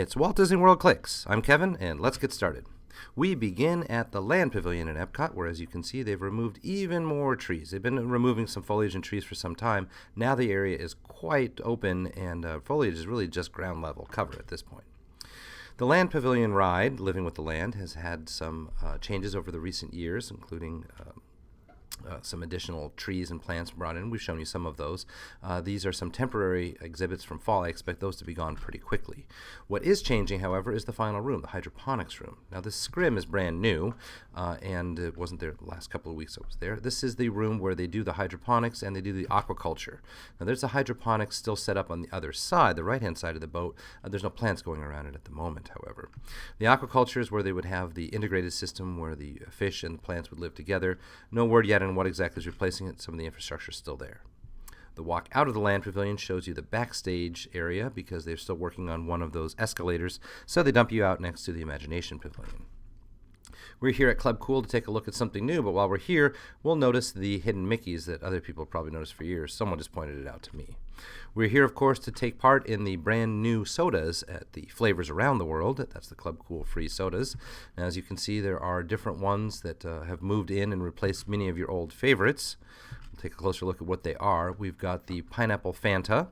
It's Walt Disney World Clicks. I'm Kevin, and let's get started. We begin at the Land Pavilion in Epcot, where, as you can see, they've removed even more trees. They've been removing some foliage and trees for some time. Now the area is quite open, and foliage is really just ground level cover at this point. The Land Pavilion ride, Living with the Land, has had some changes over the recent years, including some additional trees and plants brought in. We've shown you some of those. These are some temporary exhibits from fall. I expect those to be gone pretty quickly. What is changing, however, is the final room, the hydroponics room. Now, this scrim is brand new, and it wasn't there the last couple of weeks I was there. This is the room where they do the hydroponics and they do the aquaculture. Now, there's the hydroponics still set up on the other side, the right-hand side of the boat. There's no plants going around it at the moment, however. The aquaculture is where they would have the integrated system where the fish and the plants would live together. No word yet on what exactly is replacing it. Some of the infrastructure is still there. The walk out of the Land Pavilion shows you the backstage area because they're still working on one of those escalators, so they dump you out next to the Imagination Pavilion. We're here at Club Cool to take a look at something new, but while we're here, we'll notice the hidden Mickeys that other people have probably noticed for years. Someone just pointed it out to me. We're here, of course, to take part in the brand new sodas at the Flavors Around the World. That's the Club Cool free sodas. And as you can see, there are different ones that have moved in and replaced many of your old favorites. We'll take a closer look at what they are. We've got the Pineapple Fanta,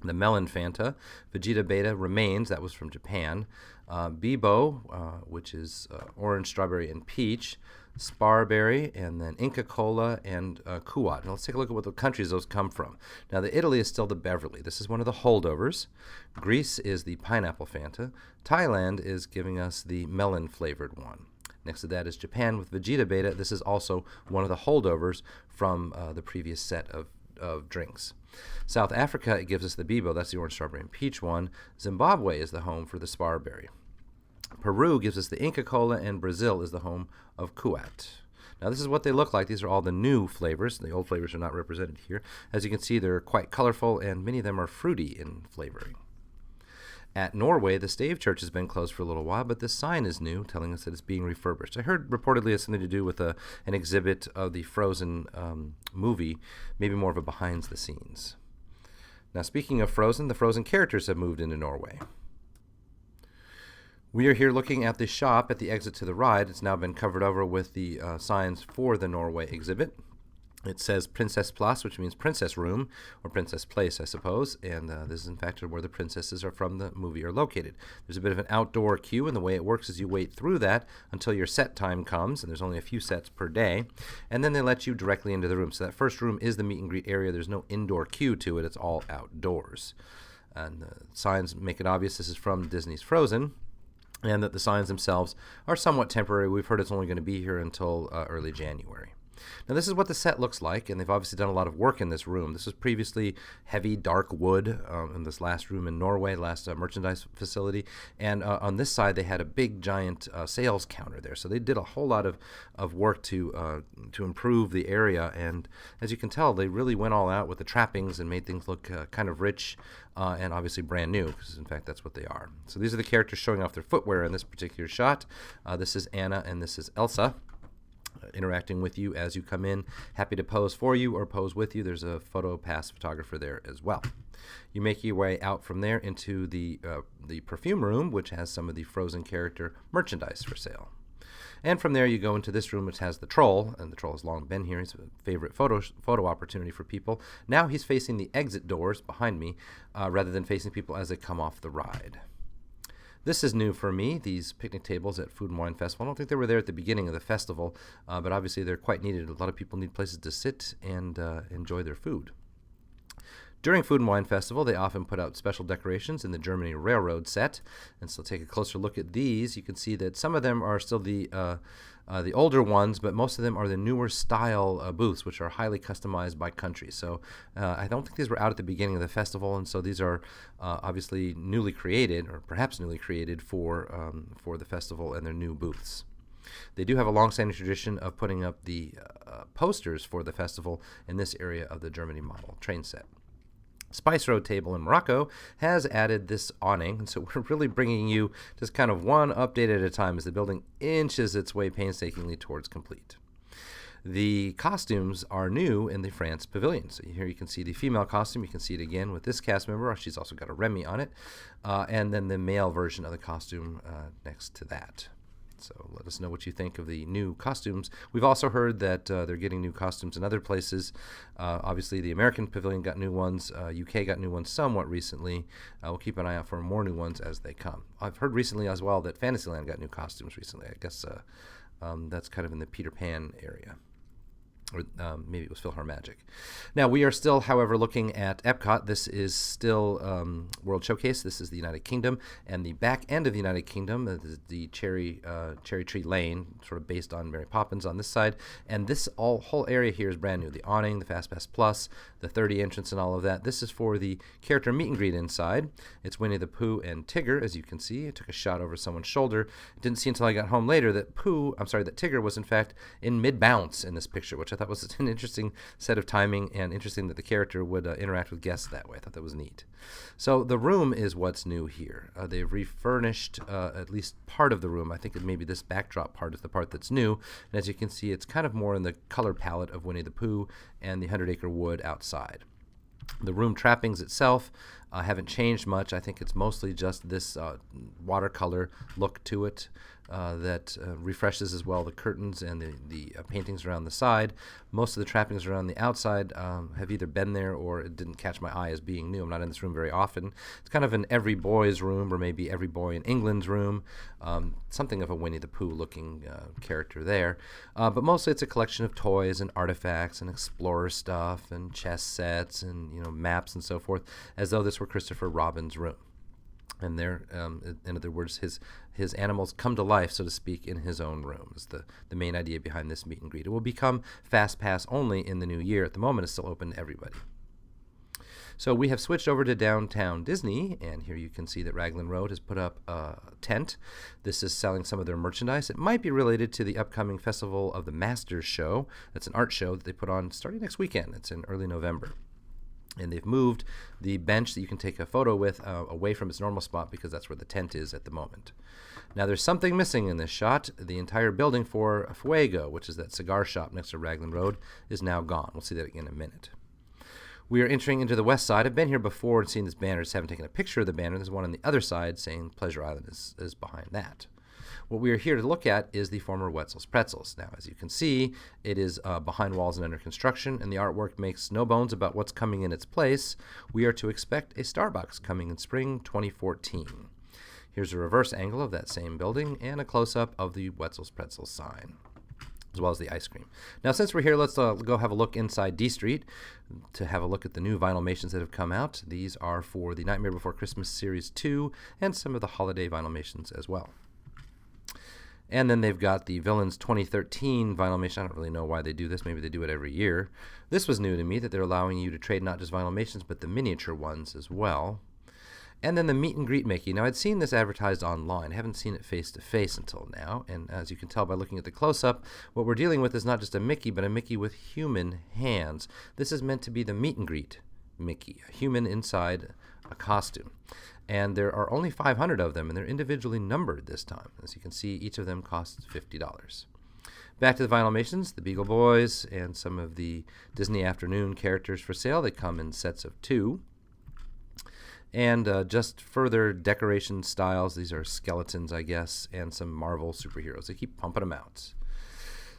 the Melon Fanta, Vegeta Beta remains, that was from Japan, Bibo, which is orange, strawberry, and peach, Sparberry, and then Inca Cola and Kuat. Now let's take a look at what the countries those come from. Now the Italy is still the Beverly. This is one of the holdovers. Greece is the Pineapple Fanta. Thailand is giving us the melon flavored one. Next to that is Japan with Vegeta Beta. This is also one of the holdovers from the previous set of drinks. South Africa, it gives us the Bibo. That's the orange, strawberry, and peach one. Zimbabwe is the home for the Sparberry. Peru gives us the Inca Cola, and Brazil is the home of Kuat. Now, this is what they look like. These are all the new flavors. The old flavors are not represented here. As you can see, they're quite colorful, and many of them are fruity in flavoring. At Norway, the Stave Church has been closed for a little while, but this sign is new, telling us that it's being refurbished. I heard reportedly it has something to do with an exhibit of the Frozen movie, maybe more of a behind-the-scenes. Now, speaking of Frozen, the Frozen characters have moved into Norway. We are here looking at the shop at the exit to the ride. It's now been covered over with the signs for the Norway exhibit. It says Princess Place, which means Princess Room, or Princess Place, I suppose, and this is in fact where the princesses are from the movie are located. There's a bit of an outdoor queue, and the way it works is you wait through that until your set time comes, and there's only a few sets per day, and then they let you directly into the room. So that first room is the meet and greet area. There's no indoor queue to it. It's all outdoors. And the signs make it obvious this is from Disney's Frozen, and that the signs themselves are somewhat temporary. We've heard it's only going to be here until early January. Now, this is what the set looks like, and they've obviously done a lot of work in this room. This was previously heavy, dark wood in this last room in Norway, last merchandise facility. And on this side, they had a big, giant sales counter there. So they did a whole lot of work to improve the area. And as you can tell, they really went all out with the trappings and made things look kind of rich and obviously brand new, because in fact, that's what they are. So these are the characters showing off their footwear in this particular shot. This is Anna, and this is Elsa. Interacting with you as you come in. Happy to pose for you or pose with you. There's a photo pass photographer there as well. You make your way out from there into the perfume room, which has some of the Frozen character merchandise for sale. And from there you go into this room, which has the troll, and the troll has long been here. He's a favorite photo opportunity for people. Now he's facing the exit doors behind me rather than facing people as they come off the ride. This is new for me, these picnic tables at Food and Wine Festival. I don't think they were there at the beginning of the festival, but obviously they're quite needed. A lot of people need places to sit and enjoy their food. During Food and Wine Festival, they often put out special decorations in the Germany Railroad set. And so take a closer look at these. You can see that some of them are still the older ones, but most of them are the newer style booths, which are highly customized by country. So I don't think these were out at the beginning of the festival, and so these are obviously newly created, or perhaps newly created for the festival and their new booths. They do have a long-standing tradition of putting up the posters for the festival in this area of the Germany model train set. Spice Road Table in Morocco has added this awning, and so we're really bringing you just kind of one update at a time as the building inches its way painstakingly towards complete. The costumes are new in the France Pavilion. So here you can see the female costume. You can see it again with this cast member. She's also got a Remy on it. And then the male version of the costume next to that. So let us know what you think of the new costumes. We've also heard that they're getting new costumes in other places. Obviously, the American Pavilion got new ones. UK got new ones somewhat recently. We'll keep an eye out for more new ones as they come. I've heard recently as well that Fantasyland got new costumes recently. I guess that's kind of in the Peter Pan area. Or maybe it was PhilharMagic. Now, we are still, however, looking at Epcot. This is still World Showcase. This is the United Kingdom. And the back end of the United Kingdom, the Cherry Tree Lane, sort of based on Mary Poppins on this side. And this whole area here is brand new. The awning, the FastPass Plus, the 30 entrance and all of that. This is for the character meet and greet inside. It's Winnie the Pooh and Tigger, as you can see. I took a shot over someone's shoulder. Didn't see until I got home later that Tigger was in fact in mid-bounce in this picture, which I thought was an interesting set of timing, and interesting that the character would interact with guests that way. I thought that was neat. So the room is what's new here. They've refurnished at least part of the room. I think that maybe this backdrop part is the part that's new. And as you can see, it's kind of more in the color palette of Winnie the Pooh and the 100-acre wood outside. The room trappings itself haven't changed much. I think it's mostly just this watercolor look to it that refreshes as well the curtains and the paintings around the side. Most of the trappings around the outside have either been there or it didn't catch my eye as being new. I'm not in this room very often. It's kind of an every boy's room, or maybe every boy in England's room. Something of a Winnie the Pooh looking character there. But mostly it's a collection of toys and artifacts and explorer stuff and chess sets and maps and so forth, as though this were Christopher Robin's room. And there, in other words, his animals come to life, so to speak, in his own room is the main idea behind this meet and greet. It will become Fast Pass only in the new year. At the moment, it's still open to everybody. So we have switched over to Downtown Disney, and here you can see that Raglan Road has put up a tent. This is selling some of their merchandise. It might be related to the upcoming Festival of the Masters show. That's an art show that they put on starting next weekend. It's in early November. And they've moved the bench that you can take a photo with away from its normal spot because that's where the tent is at the moment. Now, there's something missing in this shot. The entire building for Fuego, which is that cigar shop next to Raglan Road, is now gone. We'll see that again in a minute. We are entering into the west side. I've been here before and seen this banner. Just haven't taken a picture of the banner. There's one on the other side saying Pleasure Island is behind that. What we are here to look at is the former Wetzel's Pretzels. Now, as you can see, it is behind walls and under construction, and the artwork makes no bones about what's coming in its place. We are to expect a Starbucks coming in spring 2014. Here's a reverse angle of that same building and a close-up of the Wetzel's Pretzels sign, as well as the ice cream. Now, since we're here, let's go have a look inside D Street to have a look at the new Vinylmations that have come out. These are for the Nightmare Before Christmas Series 2 and some of the holiday Vinylmations as well. And then they've got the Villains 2013 Vinylmation. I don't really know why they do this. Maybe they do it every year. This was new to me, that they're allowing you to trade not just Vinylmations, but the miniature ones as well. And then the Meet and Greet Mickey. Now, I'd seen this advertised online. I haven't seen it face-to-face until now. And as you can tell by looking at the close-up, what we're dealing with is not just a Mickey, but a Mickey with human hands. This is meant to be the Meet and Greet Mickey, a human inside a costume. And there are only 500 of them, and they're individually numbered this time. As you can see, each of them costs $50. Back to the Vinylmations, the Beagle Boys, and some of the Disney Afternoon characters for sale. They come in sets of 2. And just further decoration styles. These are skeletons, I guess, and some Marvel superheroes. They keep pumping them out.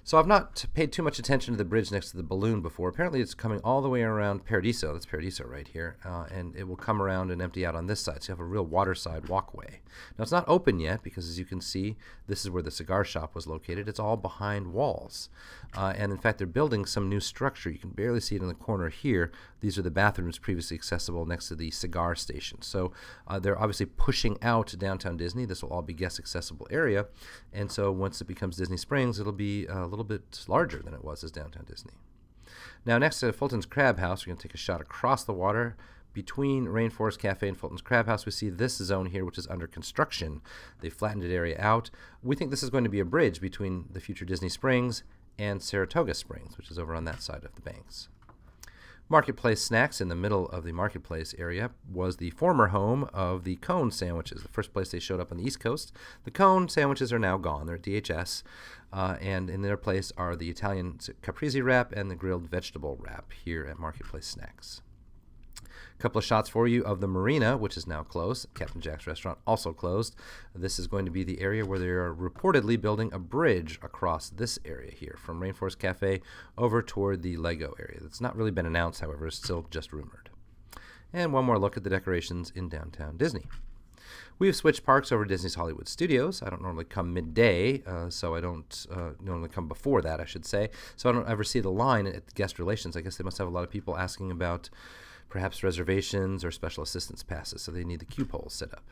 So I've not paid too much attention to the bridge next to the balloon before. Apparently it's coming all the way around Paradiso. That's Paradiso right here. And it will come around and empty out on this side. So you have a real waterside walkway. Now, it's not open yet because, as you can see, this is where the cigar shop was located. It's all behind walls. And, in fact, they're building some new structure. You can barely see it in the corner here. These are the bathrooms previously accessible next to the cigar station. So they're obviously pushing out Downtown Disney. This will all be guest-accessible area. And so once it becomes Disney Springs, it'll be a little bit larger than it was as Downtown Disney. Now, next to Fulton's Crab House, we're going to take a shot across the water. Between Rainforest Cafe and Fulton's Crab House, we see this zone here, which is under construction. They flattened the area out. We think this is going to be a bridge between the future Disney Springs and Saratoga Springs, which is over on that side of the banks. Marketplace Snacks in the middle of the marketplace area was the former home of the cone sandwiches, the first place they showed up on the East Coast. The cone sandwiches are now gone. They're at DHS, and in their place are the Italian caprese wrap and the grilled vegetable wrap here at Marketplace Snacks. A couple of shots for you of the marina, which is now closed. Captain Jack's restaurant also closed. This is going to be the area where they are reportedly building a bridge across this area here from Rainforest Cafe over toward the Lego area. That's not really been announced, however, it's still just rumored. And one more look at the decorations in downtown Disney. We have switched parks over to Disney's Hollywood Studios. I don't normally come midday, so I don't normally come before that, I should say. So I don't ever see the line at guest relations. I guess they must have a lot of people asking about perhaps reservations or special assistance passes, so they need the queue poles set up.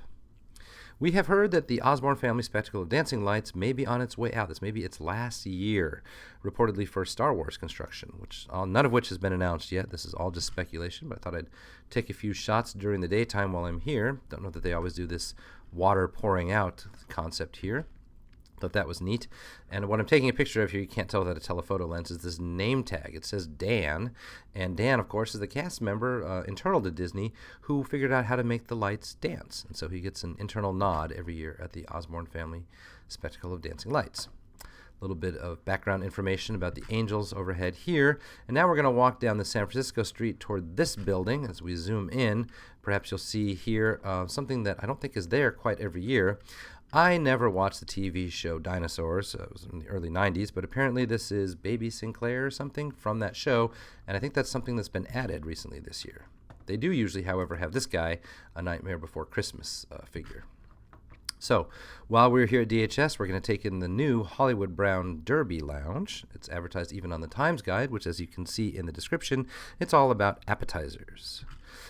We have heard that the Osborne Family Spectacle of Dancing Lights may be on its way out. This may be its last year, reportedly for Star Wars construction, which none of which has been announced yet. This is all just speculation, but I thought I'd take a few shots during the daytime while I'm here. Don't know that they always do this water pouring out concept here. Thought that was neat. And what I'm taking a picture of here, you can't tell without a telephoto lens, is this name tag. It says Dan, and Dan, of course, is the cast member internal to Disney who figured out how to make the lights dance. And so he gets an internal nod every year at the Osborne Family Spectacle of Dancing Lights. A little bit of background information about the angels overhead here. And now we're going to walk down the San Francisco street toward this building. As we zoom in, perhaps you'll see here something that I don't think is there quite every year. I never watched the TV show Dinosaurs. It was in the early 90s, but apparently this is Baby Sinclair or something from that show, and I think that's something that's been added recently this year. They do usually, however, have this guy, A Nightmare Before Christmas figure. So, while we're here at DHS, we're going to take in the new Hollywood Brown Derby Lounge. It's advertised even on the Times Guide, which, as you can see in the description, it's all about appetizers.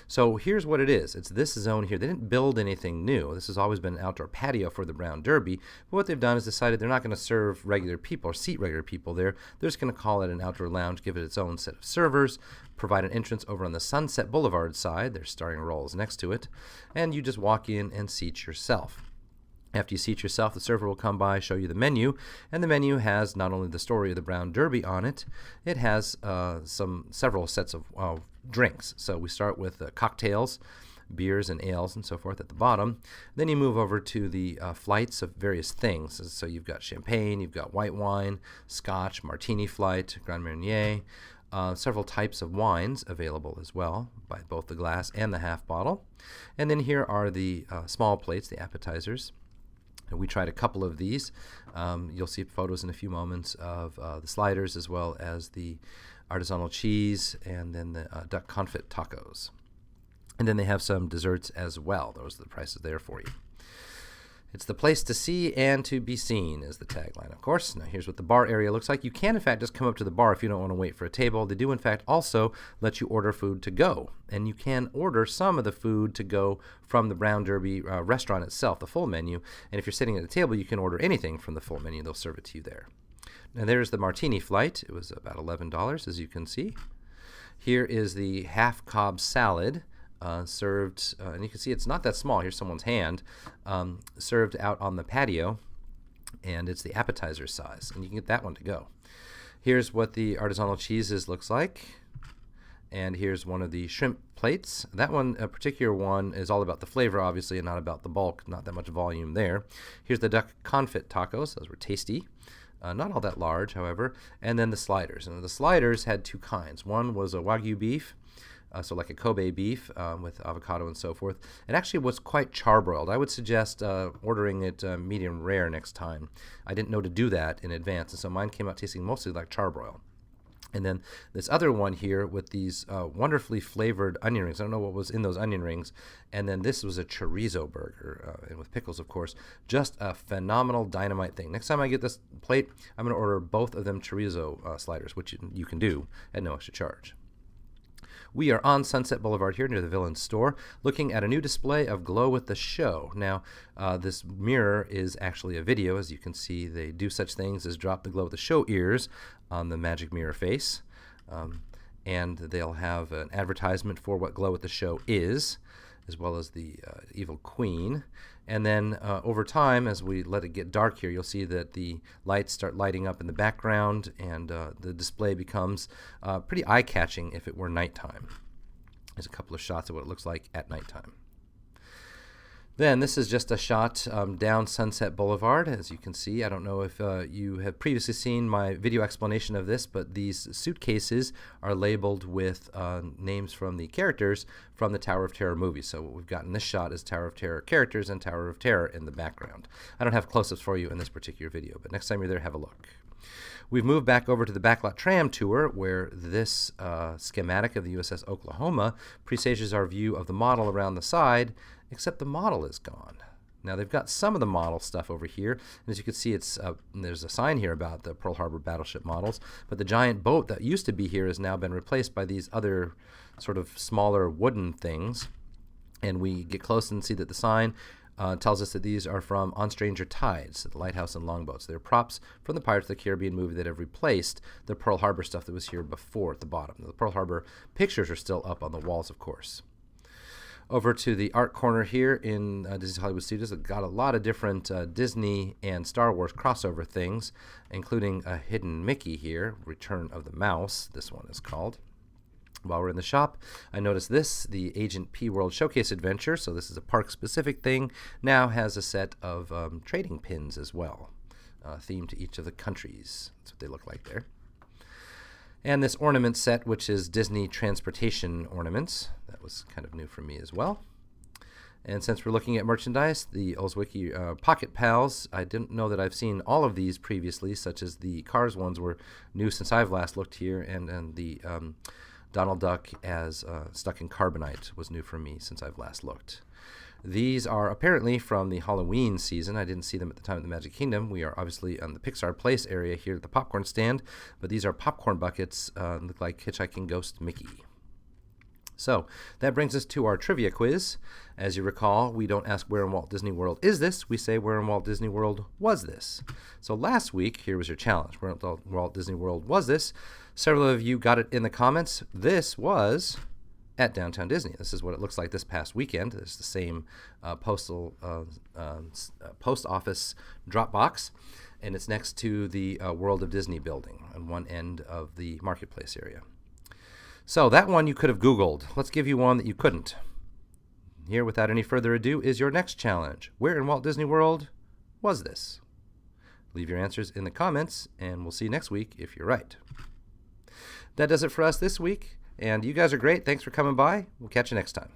So here's what it is. It's this zone here. They didn't build anything new. This has always been an outdoor patio for the Brown Derby. But what they've done is decided they're not going to serve regular people or seat regular people there. They're just going to call it an outdoor lounge, give it its own set of servers, provide an entrance over on the Sunset Boulevard side. There's starring roles next to it. And you just walk in and seat yourself. After you seat yourself, the server will come by, show you the menu, and the menu has not only the story of the Brown Derby on it, it has several sets of drinks. So we start with cocktails, beers and ales and so forth at the bottom. Then you move over to the flights of various things. So you've got champagne, you've got white wine, scotch, martini flight, Grand Marnier, several types of wines available as well by both the glass and the half bottle. And then here are the small plates, the appetizers. We tried a couple of these. You'll see photos in a few moments of the sliders as well as the artisanal cheese and then the duck confit tacos. And then they have some desserts as well. Those are the prices there for you. It's the place to see and to be seen is the tagline, of course. Now here's what the bar area looks like. You can, in fact, just come up to the bar if you don't want to wait for a table. They do, in fact, also let you order food to go. And you can order some of the food to go from the Brown Derby restaurant itself, the full menu. And if you're sitting at the table, you can order anything from the full menu. They'll serve it to you there. Now there's the martini flight. It was about $11, as you can see. Here is the half Cobb salad. Served, and you can see it's not that small. Here's someone's hand, served out on the patio, and it's the appetizer size, and you can get that one to go. Here's what the artisanal cheeses looks like, and here's one of the shrimp plates. That one, a particular one, is all about the flavor, obviously, and not about the bulk, not that much volume there. Here's the duck confit tacos. Those were tasty. Not all that large, however. And then the sliders. And the sliders had two kinds. One was a Wagyu beef, so like a Kobe beef with avocado and so forth. It actually was quite charbroiled. I would suggest ordering it medium rare next time. I didn't know to do that in advance, and so mine came out tasting mostly like charbroil. And then this other one here with these wonderfully flavored onion rings. I don't know what was in those onion rings. And then this was a chorizo burger, and with pickles, of course. Just a phenomenal dynamite thing. Next time I get this plate, I'm going to order both of them chorizo sliders, which you can do at no extra charge. We are on Sunset Boulevard here near the Villains store, looking at a new display of Glow with the Show. Now, this mirror is actually a video. As you can see, they do such things as drop the Glow with the Show ears on the magic mirror face. And they'll have an advertisement for what Glow with the Show is, as well as the evil queen. And then over time, as we let it get dark here, you'll see that the lights start lighting up in the background, and the display becomes pretty eye-catching if it were nighttime. There's a couple of shots of what it looks like at nighttime. Then this is just a shot down Sunset Boulevard, as you can see. I don't know if you have previously seen my video explanation of this, but these suitcases are labeled with names from the characters from the Tower of Terror movie. So what we've got in this shot is Tower of Terror characters and Tower of Terror in the background. I don't have close-ups for you in this particular video, but next time you're there, have a look. We've moved back over to the Backlot Tram Tour, where this schematic of the USS Oklahoma presages our view of the model around the side, except the model is gone. Now they've got some of the model stuff over here, and as you can see, there's a sign here about the Pearl Harbor battleship models, but the giant boat that used to be here has now been replaced by these other sort of smaller wooden things, and we get close and see that the sign tells us that these are from On Stranger Tides, the lighthouse and longboats. They're props from the Pirates of the Caribbean movie that have replaced the Pearl Harbor stuff that was here before at the bottom. The Pearl Harbor pictures are still up on the walls, of course. Over to the art corner here in Disney's Hollywood Studios, it's got a lot of different Disney and Star Wars crossover things, including a hidden Mickey here, Return of the Mouse, this one is called. While we're in the shop, I noticed this, the Agent P World Showcase Adventure, so this is a park-specific thing, now has a set of trading pins as well, themed to each of the countries. That's what they look like there. And this ornament set, which is Disney Transportation ornaments. That was kind of new for me as well. And since we're looking at merchandise, the Olswicki Pocket Pals, I didn't know that I've seen all of these previously, such as the Cars ones were new since I've last looked here, and the Donald Duck as stuck in carbonite was new for me since I've last looked. These are apparently from the Halloween season. I didn't see them at the time of the Magic Kingdom. We are obviously on the Pixar Place area here at the popcorn stand, but these are popcorn buckets, look like Hitchhiking Ghost Mickey. So that brings us to our trivia quiz. As you recall, we don't ask where in Walt Disney World is this, we say where in Walt Disney World was this. So last week, here was your challenge. Where in Walt Disney World was this? Several of you got it in the comments. This was at Downtown Disney. This is what it looks like this past weekend. It's the same post office drop box, and it's next to the World of Disney building on one end of the marketplace area. So that one you could have Googled. Let's give you one that you couldn't. Here, without any further ado, is your next challenge. Where in Walt Disney World was this? Leave your answers in the comments, and we'll see you next week if you're right. That does it for us this week. And you guys are great. Thanks for coming by. We'll catch you next time.